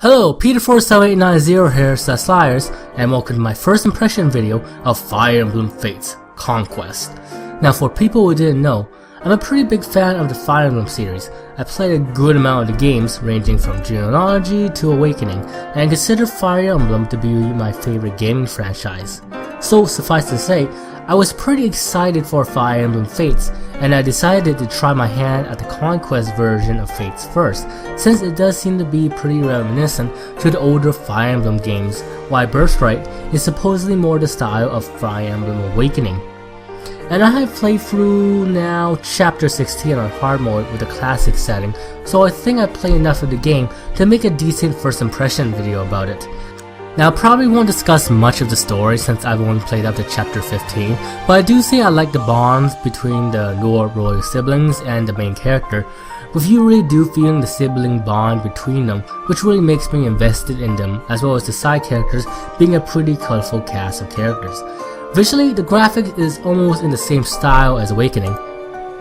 Hello, Peter47890 here, /Slayers, and welcome to my first impression video of Fire Emblem Fates, Conquest. Now for people who didn't know, I'm a pretty big fan of the Fire Emblem series. I played a good amount of the games ranging from Genealogy to Awakening, and consider Fire Emblem to be my favorite gaming franchise. So suffice to say, I was pretty excited for Fire Emblem Fates, and I decided to try my hand at the Conquest version of Fates first, since it does seem to be pretty reminiscent to the older Fire Emblem games, while Birthright is supposedly more the style of Fire Emblem Awakening. And I have played through now chapter 16 on hard mode with the classic setting, so I think I played enough of the game to make a decent first impression video about it. Now I probably won't discuss much of the story since I've only played up to chapter 15, but I do say I like the bonds between the Lord Royal siblings and the main character, with you really do feeling the sibling bond between them, which really makes me invested in them, as well as the side characters being a pretty colorful cast of characters. Visually, the graphic is almost in the same style as Awakening,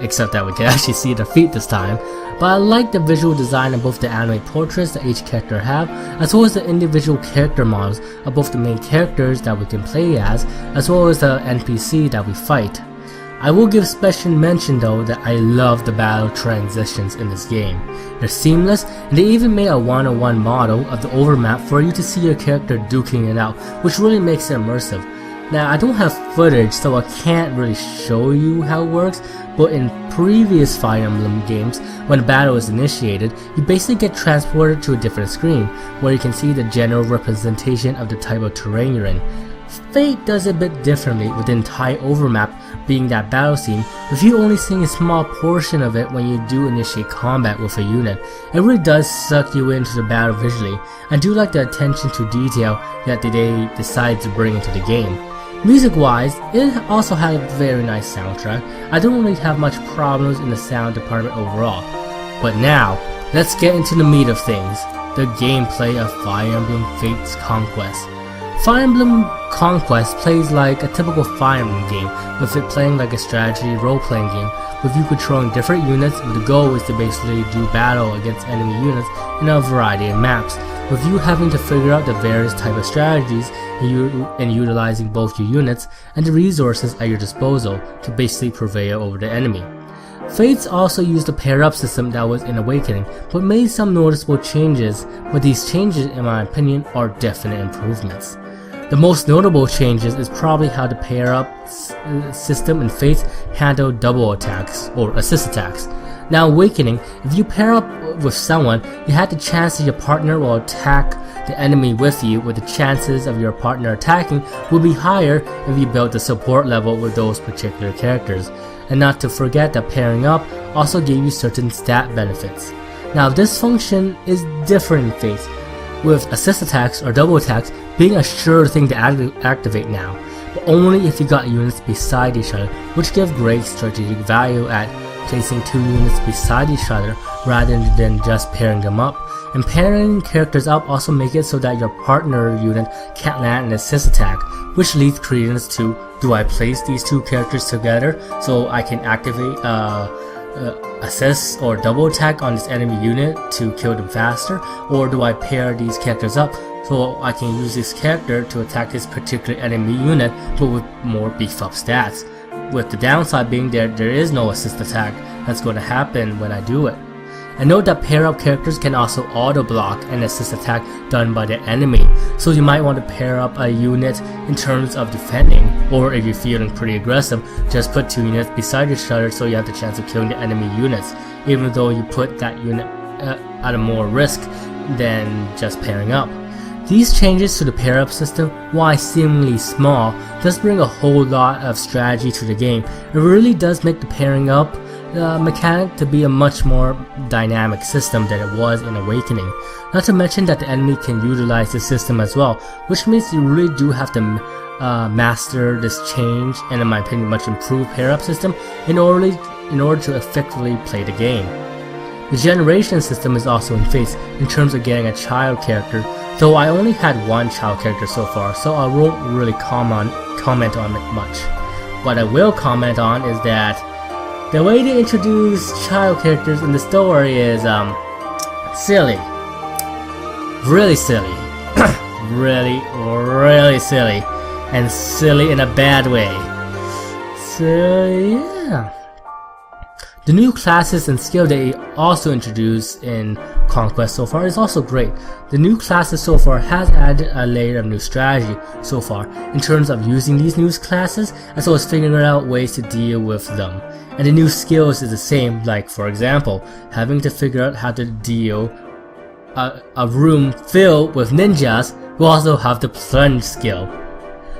except that we can actually see their feet this time, but I like the visual design of both the anime portraits that each character have, as well as the individual character models of both the main characters that we can play as well as the NPC that we fight. I will give special mention though that I love the battle transitions in this game. They're seamless, and they even made a one-on-one model of the overmap for you to see your character duking it out, which really makes it immersive. Now I don't have footage, so I can't really show you how it works, but in previous Fire Emblem games, when a battle is initiated, you basically get transported to a different screen, where you can see the general representation of the type of terrain you're in. Fate does it a bit differently, with the entire overmap being that battle scene, with you only seeing a small portion of it when you do initiate combat with a unit. It really does suck you into the battle visually. I do like the attention to detail that they decided to bring into the game. Music-wise, it also had a very nice soundtrack. I don't really have much problems in the sound department overall. But now, let's get into the meat of things, the gameplay of Fire Emblem Fates Conquest. Fire Emblem Conquest plays like a typical Fire Emblem game, with it playing like a strategy role-playing game, with you controlling different units, and the goal is to basically do battle against enemy units in a variety of maps, with you having to figure out the various type of strategies and utilizing both your units and the resources at your disposal to basically prevail over the enemy. Fates also used a pair-up system that was in Awakening, but made some noticeable changes, but these changes in my opinion are definite improvements. The most notable changes is probably how the pair-up system in Fates handled double attacks or assist attacks. Now Awakening, if you pair up with someone, you had the chance that your partner will attack the enemy with you, with the chances of your partner attacking will be higher if you build the support level with those particular characters. And not to forget that pairing up also gave you certain stat benefits. Now this function is different in Fates, with assist attacks or double attacks being a sure thing to activate now, but only if you got units beside each other, which give great strategic value at placing two units beside each other rather than just pairing them up. And pairing characters up also make it so that your partner unit can't land an assist attack, which leads credence to, do I place these two characters together so I can activate assist or double attack on this enemy unit to kill them faster, or do I pair these characters up so I can use this character to attack this particular enemy unit but with more beef up stats, with the downside being there is no assist attack that's going to happen when I do it. And note that pair up characters can also auto block an assist attack done by the enemy, so you might want to pair up a unit in terms of defending, or if you're feeling pretty aggressive, just put two units beside each other so you have the chance of killing the enemy units, even though you put that unit at a more risk than just pairing up. These changes to the pair-up system, while seemingly small, does bring a whole lot of strategy to the game. It really does make the pairing up mechanic to be a much more dynamic system than it was in Awakening. Not to mention that the enemy can utilize the system as well, which means you really do have to master this change, and in my opinion much improved pair-up system in order to effectively play the game. The generation system is also in Fates in terms of getting a child character, though I only had one child character so far, so I won't really comment on it much. What I will comment on is that the way they introduce child characters in the story is silly. really silly. really silly. And silly in a bad way. So yeah. The new classes and skill they also introduced in Conquest so far is also great. The new classes so far has added a layer of new strategy so far in terms of using these new classes, as well as figuring out ways to deal with them. And the new skills is the same, like for example, having to figure out how to deal a room filled with ninjas who also have the plunge skill.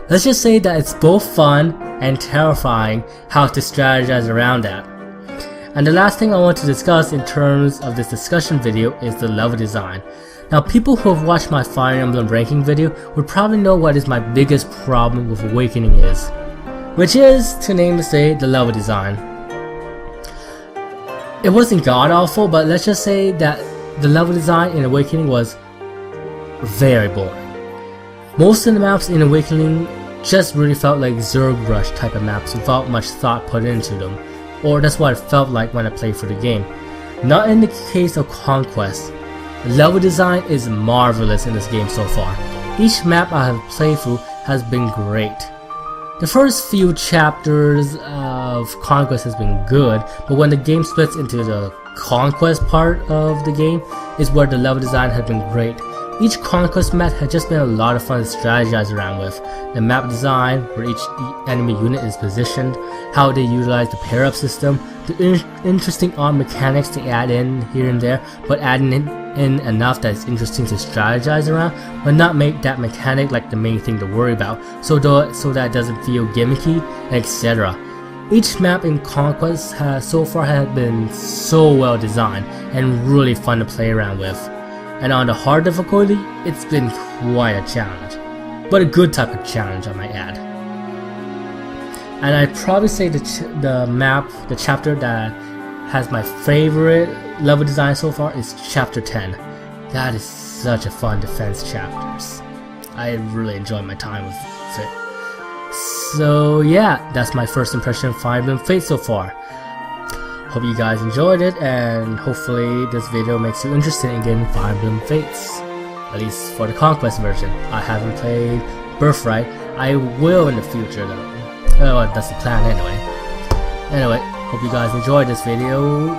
Let's just say that it's both fun and terrifying how to strategize around that. And the last thing I want to discuss in terms of this discussion video is the level design. Now, people who have watched my Fire Emblem ranking video would probably know what is my biggest problem with Awakening is, which is, to name to say, the level design. It wasn't god awful, but let's just say that the level design in Awakening was very boring. Most of the maps in Awakening just really felt like Zerg Rush type of maps without much thought put into them. Or that's what it felt like when I played for the game. Not in the case of Conquest. The level design is marvelous in this game so far. Each map I have played through has been great. The first few chapters of Conquest has been good, but when the game splits into the Conquest part of the game is where the level design has been great. Each Conquest map has just been a lot of fun to strategize around with. The map design, where each enemy unit is positioned, how they utilize the pair-up system, the interesting arm mechanics to add in here and there, but adding in enough that it's interesting to strategize around, but not make that mechanic like the main thing to worry about, so that it doesn't feel gimmicky, etc. Each map in Conquest so far has been so well designed and really fun to play around with. And on the hard difficulty, it's been quite a challenge, but a good type of challenge I might add. And I'd probably say the chapter that has my favorite level design so far is chapter 10. That is such a fun defense chapters. I really enjoyed my time with it. So yeah, that's my first impression of Fire Emblem Fates so far. Hope you guys enjoyed it, and hopefully this video makes you interested in getting Fire Emblem Fates. At least for the Conquest version. I haven't played Birthright. I will in the future though. Oh, that's the plan anyway. Anyway, hope you guys enjoyed this video.